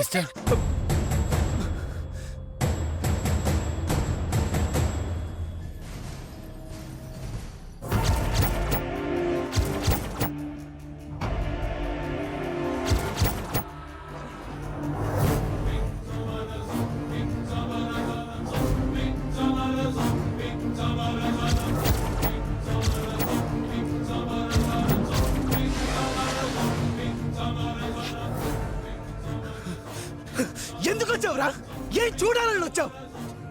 Sister ఎందుకు వచ్చావురా? ఏం చూడాలని వచ్చావు?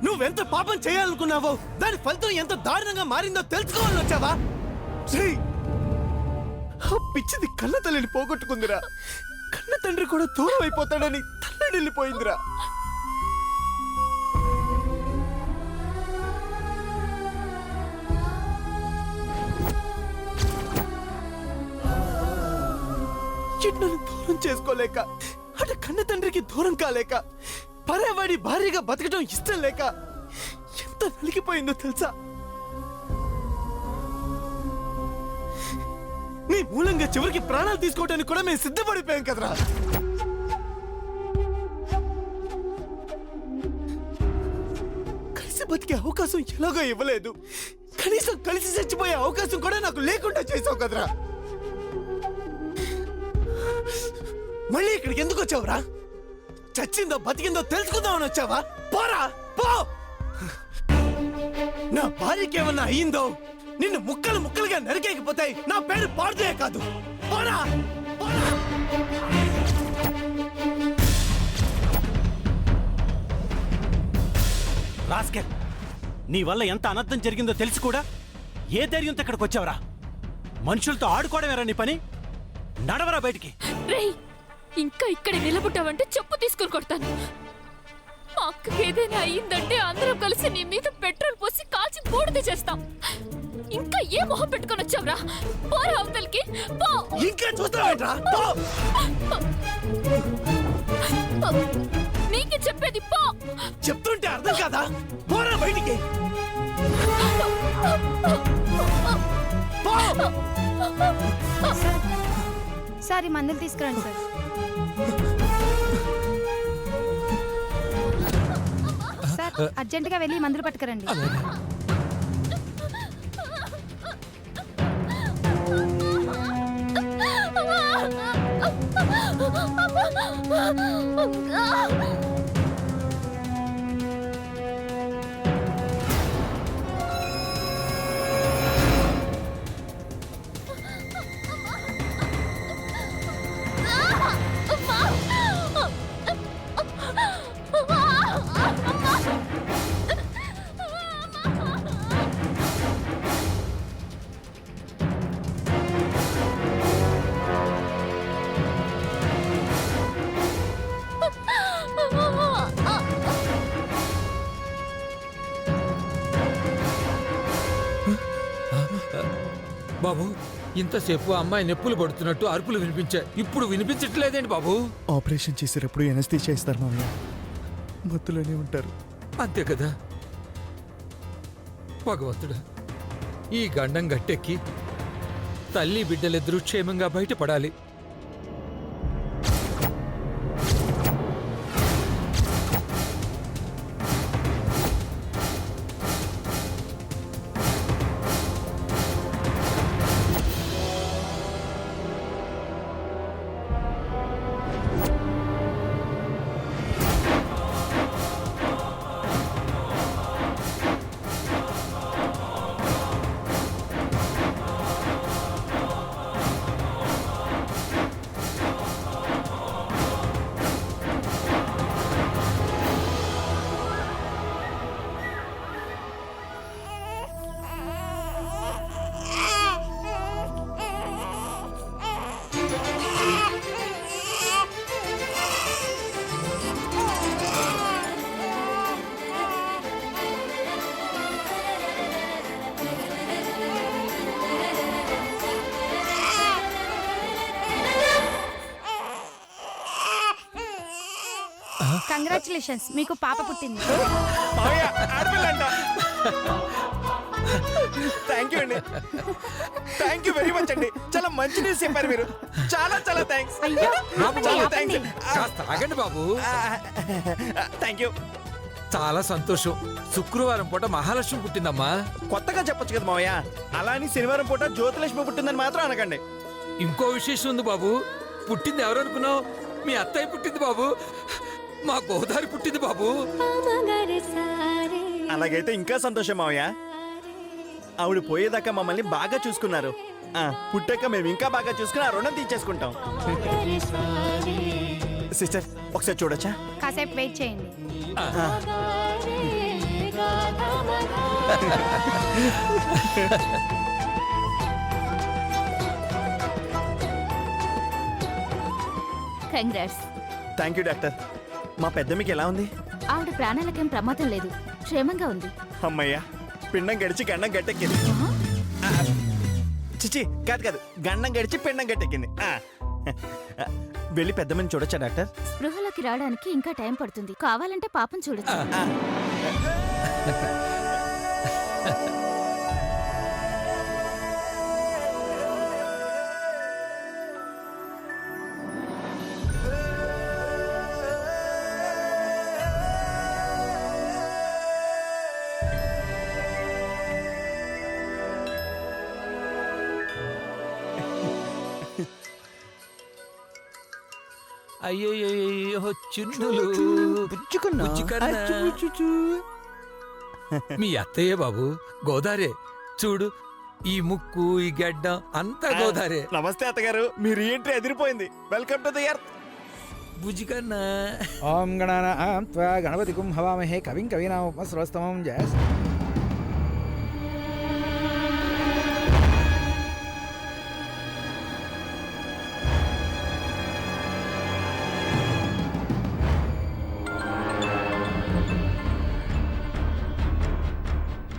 నువ్వెంత పాపం చేయాలనుకున్నావో దాని ఫలితం ఎంత దారుణంగా మారిందో తెలుసుకోవాలని వచ్చావా? పిచ్చిది కన్న తల్లిని పోగొట్టుకుందిరా. కన్న తండ్రి కూడా దూరం అయిపోతాడని తల్లడిల్లిపోయిందిరా. చిన్నను దూరం చేసుకోలేక, అటు కన్న తండ్రికి దూరం కాలేక, పరేవాడి భార్యగా బతకడం ఇష్టం లేక ఎంత నలిగిపోయిందో తెలుసా? నీ మూలంగా చివరికి ప్రాణాలు తీసుకోవడానికి కూడా మేము సిద్ధపడిపోయాం కదరా. కలిసి బతికే అవకాశం ఎలాగో ఇవ్వలేదు. కనీసం కలిసి చచ్చిపోయే అవకాశం కూడా నాకు లేకుండా చేసావు కదరా. మళ్ళీ ఇక్కడికి ఎందుకు వచ్చావురా? చచ్చిందో బతికిందో తెలుసుకుందామని వచ్చావా? పోరా పో. నా భార్యకి ఏమన్నా అయ్యిందో నిన్ను ముక్కలు ముక్కలుగా నరికేకపోతాయి. నా పేరు పార్దే కాదు. పోరా పోరా. రాస్కెల్, నీ వల్ల ఎంత అనర్థం జరిగిందో తెలిసి కూడా ఏ ధైర్యంతో ఇక్కడికి వచ్చావరా? మనుషులతో ఆడుకోవడమేరా నీ పని? నడవరా బయటికి. ఇంకా ఇక్కడ నిలబడ్డావంటే చెప్పు తీసుకుని కొడతాను. మా అక్కకి ఏదైనా అయ్యిందంటే అందరం కలిసి నీ మీద పెట్రోల్ పోసి కాల్చి బూడిద చేస్తాం. ఇంకా ఏ మొహం పెట్టుకొని వచ్చావురా? పోరా అవతలికి పో. ఇంకా చూస్తావేంట్రా? పో. నీకే చెప్పేది పో. చెప్తుంటే అర్థం కాదా? పోరా బయటికి. సార్ ఈ మందులు తీసుకురండి సార్. సార్ అర్జెంటుగా వెళ్ళి మందులు పట్టుకురండి. బాబు, ఇంతసేపు అమ్మాయి నొప్పులు పడుతున్నట్టు అరుపులు వినిపించాయి. ఇప్పుడు వినిపించట్లేదేంటి బాబు? ఆపరేషన్ చేసేటప్పుడు ఎనస్థీషియా ఇస్తారు మామయ్య. మత్తులోనే ఉంటారు. అంతే కదా. భగవంతుడా, ఈ గండం గట్టెక్కి తల్లి బిడ్డలిద్దరూ క్షేమంగా బయటపడాలి. కంగ్రాచులేషన్స్, మీకు పాప పుట్టింది. థ్యాంక్ యూ అండి, థ్యాంక్ యూ వెరీ మచ్ అండి. చాలా మంచి న్యూస్ చెప్పారు మీరు. చాలా చాలా థ్యాంక్స్. అయ్యో బాబు, చాలా బాబు, థ్యాంక్స్. కాస్త ఆగండి బాబు. Thank you. చాలా సంతోషం. శుక్రవారం పూట మహాలక్ష్మి పుట్టిందమ్మా. కొత్తగా చెప్పొచ్చు కదా మావయ్య. అలా అని శనివారం పూట జ్యోతిలక్ష్మి పుట్టిందని మాత్రం అనకండి. ఇంకో విశేషం ఉంది బాబు. పుట్టింది ఎవరు అనుకున్నావు? మీ అత్తయ్య పుట్టింది బాబు. మా గోదావరి పుట్టింది బాబు. అలాగైతే ఇంకా సంతోషం మావయ్య. ఆవిడ పోయేదాకా మమ్మల్ని బాగా చూసుకున్నారు. పుట్టాక మేము ఇంకా బాగా చూసుకుని ఆ రుణం తీర్చేసుకుంటాం. సిస్టర్ ఒకసారి చూడొచ్చా? కాసేపు వెయిట్ చేయండి. కంగ్రాట్స్. Thank you doctor. మా పెద్దమ్మకి ఎలా ఉంది? ఆవిడ ప్రాణాలకేం ప్రమాదం లేదు, క్షేమంగా ఉంది. అమ్మయ్యా, పిండం గడిచి గండం గట్టెక్కింది. చిచి కాదు కాదు, గండం గడిచి పిండం గట్టెక్కింది. వెళ్ళి పెద్దమ్మని చూడొచ్చా డాక్టర్? స్పృహలోకి రావడానికి ఇంకా టైం పడుతుంది. కావాలంటే పాపం చూడొచ్చు. అయ్యో చిన్నులు. బుజ్జుకున్నా. బుజ్జికన్నా. అచ్చు, అచ్చు, అచ్చు. మీ అత్తయ్య బాబు గోదారే. చూడు, ఈ ముక్కు, ఈ గడ్డం అంతా గోదారే. నమస్తే అత్తగారు, మీ రీఎంట్రీ ఎదిరిపోయింది. Welcome to the earth. బుజ్జి కన్నా. ఓం గణానాం త్వా గణపతిగుం హవామహే కవిం కవీనాముపస్రవస్తమం జయ.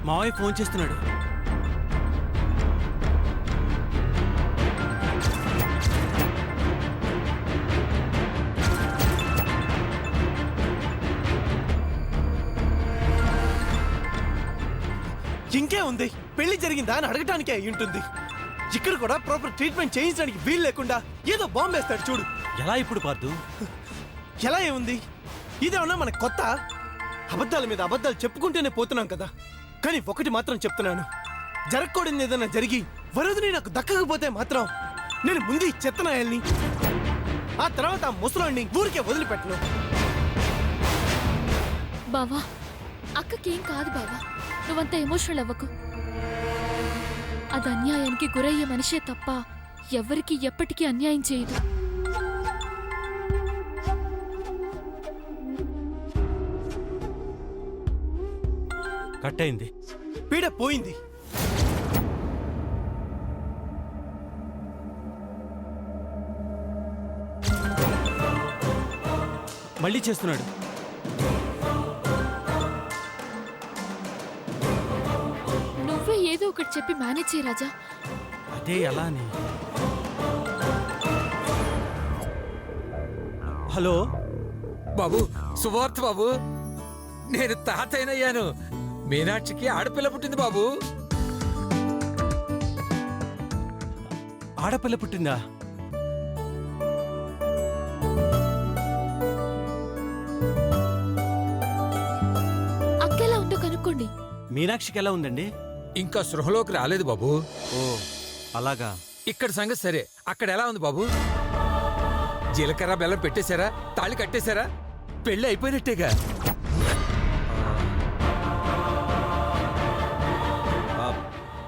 మావయ్య ఫోన్ చేస్తున్నాడు. ఇంకే ఉంది, పెళ్లి జరిగిందా అని అడగటానికే అయి ఉంటుంది. ఇక్కడ కూడా ప్రాపర్ ట్రీట్మెంట్ చేయించడానికి వీలు లేకుండా ఏదో బాంబు వేస్తాడు చూడు. ఎలా ఇప్పుడు పార్దు? ఎలా ఏముంది? ఇదేమన్నా మన కొత్త? అబద్ధాల మీద అబద్ధాలు చెప్పుకుంటూనే పోతున్నాం కదా. కానీ ఒకటి మాత్రం చెప్తున్నాను, జరగకూడదు ఏదైనా జరిగి వరదని నాకు దక్కకపోతే మాత్రం నేను ముందు ఈ చెత్తనాయల్ని, ఆ తర్వాత ఆ ముసలాన్ని ఊరికే వదిలిపెట్టను. బావా, అక్కకేం కాదు బావా, నువ్వంత ఎమోషనల్ అవ్వకు. అది అన్యాయానికి గురయ్యే మనిషే తప్ప ఎవరికి ఎప్పటికీ అన్యాయం చేయదు. కట్ అయింది. పీడ పోయింది. మళ్ళీ చేస్తున్నాడు. నువ్వే ఏదో ఒకటి చెప్పి మేనేజ్ చేయి రాజా. అదే ఎలా అని. హలో బాబు, శుభవార్త బాబు. నేను తాతయ్యనయ్యాను. మీనాక్షికి ఆడపిల్ల పుట్టింది బాబు. ఆడపిల్ల పుట్టిందా? అక్కెలా ఉందో కనుక్కోండి. మీనాక్షికి ఎలా ఉందండి? ఇంకా సృహలోకి రాలేదు బాబు. ఓ అలాగా. ఇక్కడ సంగతి సరే, అక్కడ ఎలా ఉంది బాబు? జీలకర్ర బెల్లం పెట్టేశారా? తాళి కట్టేశారా? పెళ్ళి అయిపోయినట్టేగా.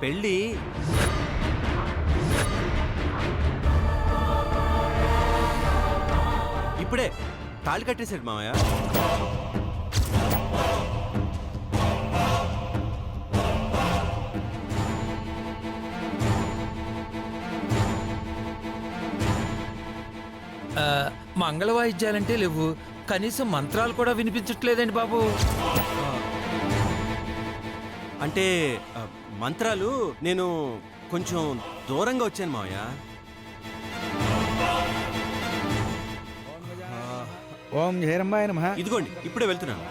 పెళ్ళి ఇప్పుడే తాళి కట్టేశాడు మామయ్య. మంగళ వాయిద్యాలంటే లేవు, కనీసం మంత్రాలు కూడా వినిపించట్లేదండి బాబు. అంటే మంత్రాలు నేను కొంచెం దూరంగా వచ్చాను మావయ్య. ఓం హేరంబాయ నమః. ఇదిగోండి ఇప్పుడే వెళ్తున్నాను.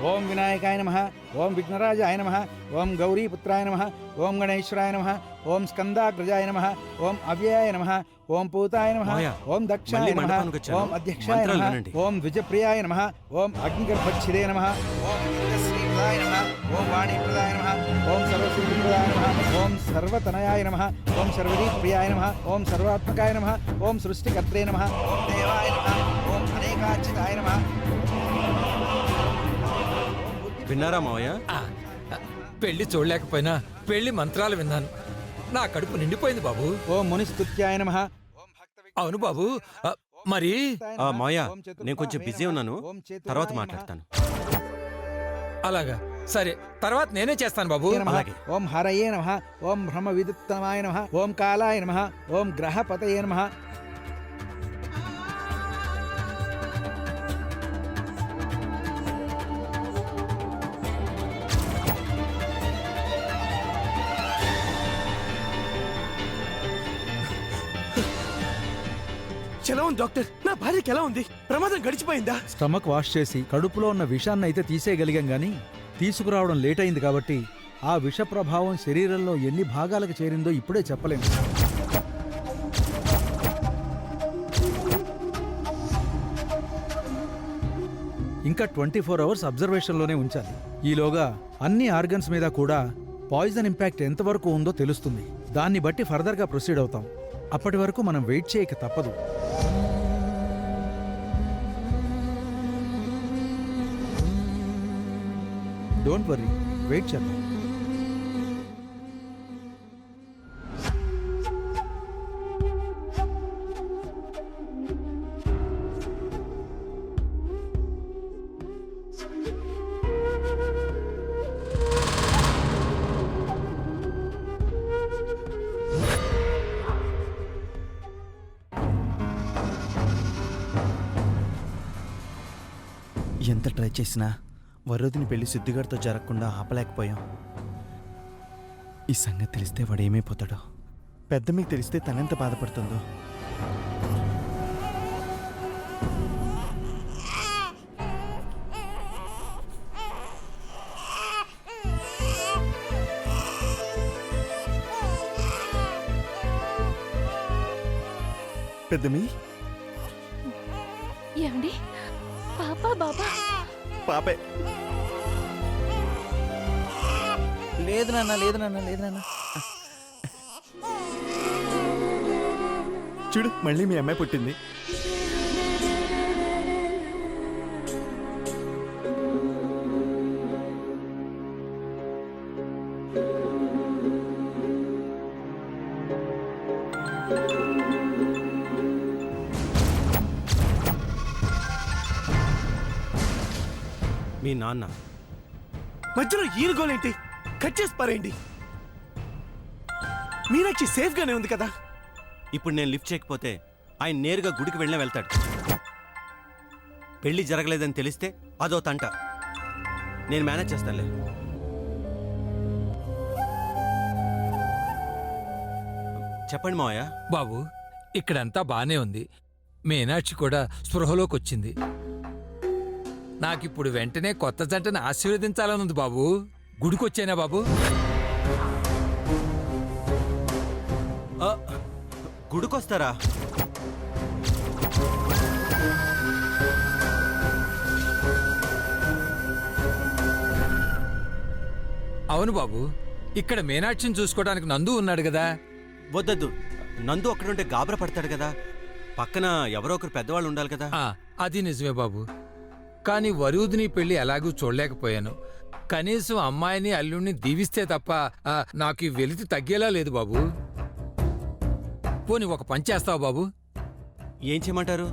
ఓం వినాయకాయ నమః, ఓం విఘ్నరాజాయ నమః, ఓం గౌరీపుత్రాయ నమః, ఓం గణేశ్వరాయ నమః, ఓం స్కందాగ్రజాయ నమః, ఓం అవ్యయాయ నమః, ఓం పూతాయ నమః, మాయా, ఓం దక్షాయ మళ్ళీ నమః, మండపానికి వచ్చాను. ఓం అధ్యక్షాయ మంత్రాలు నమః, వినండి. ఓం విజయప్రియాయ నమః, ఓం అగ్నిగర్భచ్చిదే నమః, ఓం ఇంద్రశ్రీప్రదాయ నమః, ఓం వాణీప్రదాయ నమః, ఓం సర్వశ్రీప్రదాయ నమః, ఓం సర్వతనయాయ నమః, ఓం సర్వదీప్రియాయ నమః, ఓం సర్వాత్మకాయ నమః, ఓం సృష్టికర్త్రే నమః, ఓం దేవాయ నమః, ఓం అనేకాచ్యుతాయ నమః. విన్నారా మావయ్య? ఆ, పెళ్లి చూడలేకపోయినా పెళ్లి మంత్రాలు విన్నాను. నా కడుపు నిండిపోయింది బాబు. ఓం మునిస్తుత్యాయ నమః, ఓం భక్త అవును బాబు. మరి మావయ్య, నేను కొంచెం బిజీ ఉన్నాను, తర్వాత మాట్లాడతాను. అలాగా, సరే, తర్వాత నేనే చేస్తాను బాబు. అలాగే. ఓం హరయే నమః, ఓం బ్రహ్మ విదుత్తమాయ నమః, ఓం కాలాయ నమః, ఓం గ్రహపతయే నమః. ఎలా ఉంది డాక్టర్? నా భార్యకి ఎలా ఉంది? ప్రమాదం గడిచిపోయిందా? స్టమక్ వాష్ చేసి కడుపులో ఉన్న విషాన్ని అయితే తీసేయగలిగాం గాని తీసుకురావడం లేట్ అయింది కాబట్టి ఆ విష ప్రభావం శరీరంలో ఎన్ని భాగాలకు చేరిందో ఇప్పుడే చెప్పలేము. ఇంకా 24 అవర్స్ అబ్జర్వేషన్లోనే ఉంచాలి. ఈలోగా అన్ని ఆర్గన్స్ మీద కూడా పాయిజన్ ఇంపాక్ట్ ఎంతవరకు ఉందో తెలుస్తుంది. దాన్ని బట్టి ఫర్దర్గా ప్రొసీడ్ అవుతాం. అప్పటి వరకు మనం వెయిట్ చేయక తప్పదు. డోంట్ వరీ, వెయిట్ చేద్దాం. ఎంత ట్రై చేసినా వరోధిని పెళ్లి సిద్ధిగారితో జరగకుండా ఆపలేకపోయాం. ఈ సంగతి తెలిస్తే వాడు ఏమైపోతాడో, పెద్ద మీకు తెలిస్తే తనెంత బాధపడుతుందో. పెద్దమి, ఏమండి? పాపా బాబా? పాపే. లేదు నాన్న, లేదు నాన్న, లేదు నాన్న. చూడు, మళ్ళీ మీ అమ్మాయి పుట్టింది. మీ నాన్న మధ్యలో ఈయన గోలేంటి? కట్ చేసి పారేయండి. మీనాక్షి సేఫ్ గానే ఉంది కదా? ఇప్పుడు నేను లిఫ్ట్ చేయకపోతే ఆయన నేరుగా గుడికి వెళ్ళినా వెళ్తాడు. పెళ్లి జరగలేదని తెలిస్తే అదో తంట. నేను మేనేజ్ చేస్తానులే. చెప్పండి మావయ్య. బాబు, ఇక్కడంతా బానే ఉంది. మీనాక్షి కూడా స్పృహలోకి వచ్చింది. నాకిప్పుడు వెంటనే కొత్త జంటని ఆశీర్వదించాలనుంది బాబు. గుడికొచ్చానా బాబు? గుడికొస్తారా? అవును బాబు, ఇక్కడ మీనాక్షిని చూసుకోవడానికి నందు ఉన్నాడు కదా. వద్దద్దు, నందు అక్కడుంటే గాబరా పడతాడు కదా. పక్కన ఎవరో ఒకరు పెద్దవాళ్ళు ఉండాలి కదా. అది నిజమే బాబు. కానీ వరుదిని పెళ్లి ఎలాగూ చూడలేకపోయాను. కనీసం అమ్మాయిని అల్లుణ్ణి దీవిస్తే తప్ప నాకు ఈ వెలితి తగ్గేలా లేదు బాబు. పోనీ ఒక పని చేస్తావా బాబు? ఏం చేయమంటారు?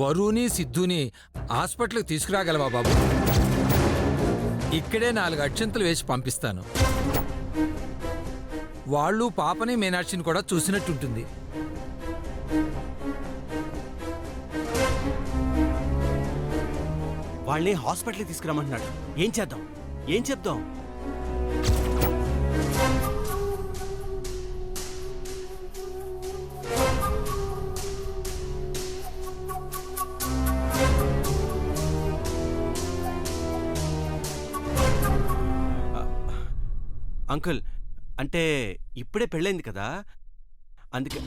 వరుని సిద్ధుని హాస్పిటల్కి తీసుకురాగలవా బాబు? ఇక్కడే 4 అక్షంతలు వేసి పంపిస్తాను. వాళ్ళు పాపని మీనాక్షిని కూడా చూసినట్టుంటుంది. వాళ్ళని హాస్పిటల్కి తీసుకురమ్మంటున్నాడు. ఏం చేద్దాం? ఏం చెప్దాం? అంకుల్ అంటే ఇప్పుడే పెళ్ళైంది కదా అందుకే.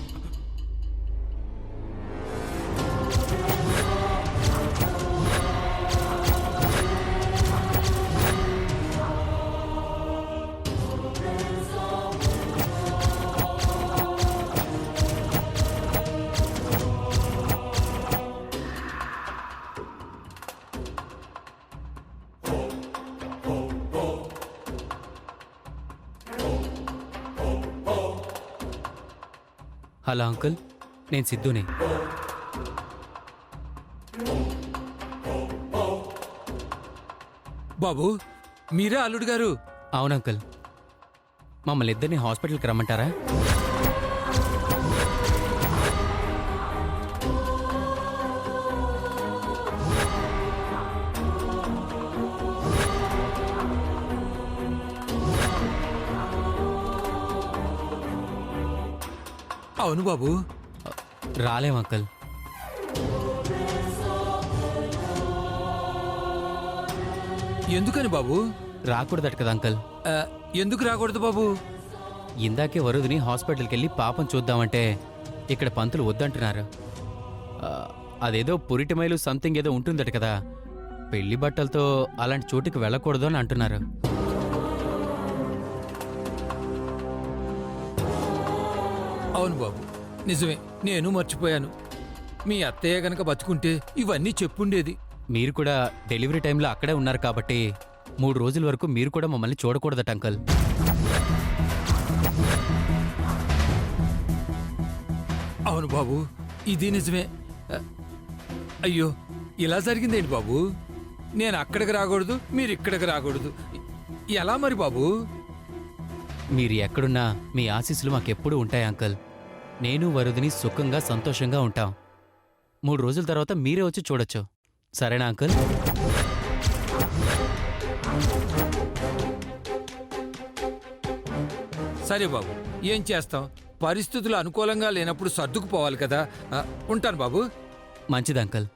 హలో అంకుల్, నేను సిద్ధుని. బాబు మీరే అల్లుడు గారు? అవును అంకుల్. మమ్మల్ని ఇద్దరిని హాస్పిటల్కి రమ్మంటారా? అవును బాబు. రాలేం అంకుల్. ఎందుకని బాబు? రాకూడదట కదా అంకుల్. ఎందుకు రాకూడదు బాబు? ఇందాకే వరుదిని హాస్పిటల్కి వెళ్ళి పాపం చూద్దామంటే ఇక్కడ పంతులు వద్దంటున్నారు. అదేదో పురిటిమైలు సంథింగ్ ఏదో ఉంటుందట కదా, పెళ్లి బట్టలతో అలాంటి చోటుకి వెళ్ళకూడదు అని అంటున్నారు. అవును బాబు, నిజమే. నేను మర్చిపోయాను. మీ అత్తయ్య గనక బతుకుంటే ఇవన్నీ చెప్పుండేది. మీరు కూడా డెలివరీ టైంలో అక్కడే ఉన్నారు కాబట్టి 3 రోజుల వరకు మీరు కూడా మమ్మల్ని చూడకూడదట అంకుల్. అవును బాబు, ఇది నిజమే. అయ్యో, ఇలా జరిగిందేంటి బాబు? నేను అక్కడికి రాకూడదు, మీరు ఇక్కడికి రాకూడదు. ఎలా మరి బాబు? మీరు ఎక్కడున్నా మీ ఆశీస్సులు మాకెప్పుడూ ఉంటాయి అంకుల్. నేను వరుదిని సుఖంగా సంతోషంగా ఉంటాం. 3 రోజుల తర్వాత మీరే వచ్చి చూడొచ్చు. సరేనా అంకుల్? సరే బాబు, ఏం చేస్తాం? పరిస్థితులు అనుకూలంగా లేనప్పుడు సర్దుకుపోవాలి కదా. ఉంటాను బాబు. మంచిది అంకుల్.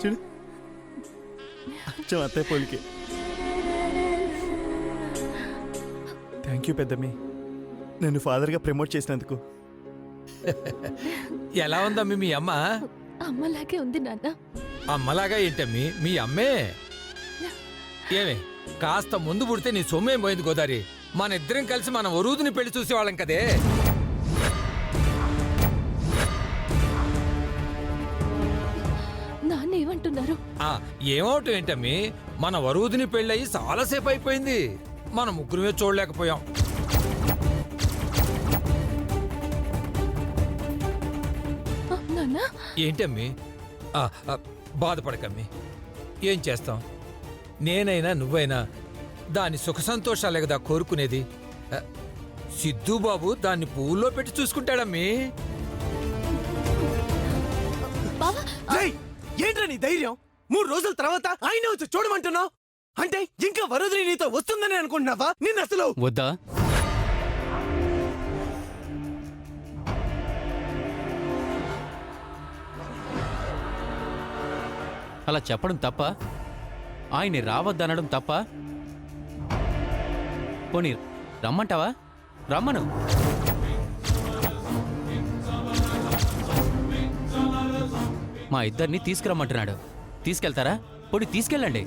చూడు అచ్చం అత్తయ్య పోలికి. థ్యాంక్ యూ పెద్దమ్మి, నన్ను ఫాదర్గా ప్రమోట్ చేసినందుకు. ఎలా ఉందమ్మి మీ అమ్మ? అమ్మలాగే ఉంది నాన్న. అమ్మలాగా ఏంటమ్మి, మీ అమ్మే. ఏమే, కాస్త ముందు పుడితే నీ సొమ్మేం పోయింది గోదారి. మన ఇద్దరం కలిసి మన వరూదుని పెళ్లి చూసేవాళ్ళం కదే. నాన్న ఏమంటున్నారు? ఏమవటం ఏంటమ్మి, మన వరూదుని పెళ్ళయి చాలాసేపు అయిపోయింది. మన ముగ్గురమే చూడలేకపోయాం. నాన్న ఏంటమ్మి, బాధపడకమ్మి. ఏం చేస్తాం? నేనైనా నువ్వైనా దాని సుఖ సంతోషాలే కదా కోరుకునేది. సిద్ధు బాబు దాన్ని పువ్వుల్లో పెట్టి చూసుకుంటాడమ్మి. ఏంట్రా నీ ధైర్యం? 3 రోజుల తర్వాత ఆయన వచ్చి చూడమంటున్నావు అంటే ఇంకా వరుదిని నీతో వస్తుందని అనుకుంటున్నావా? నిన్ను అసలు వద్దా? అలా చెప్పడం తప్ప? ఆయన్ని రావద్దనడం తప్ప? పోనీ రమ్మంటావా? రమ్మను. మా ఇద్దరిని తీసుకురమ్మంటున్నాడు. తీసుకెళ్తారా? పోనీ తీసుకెళ్ళండి.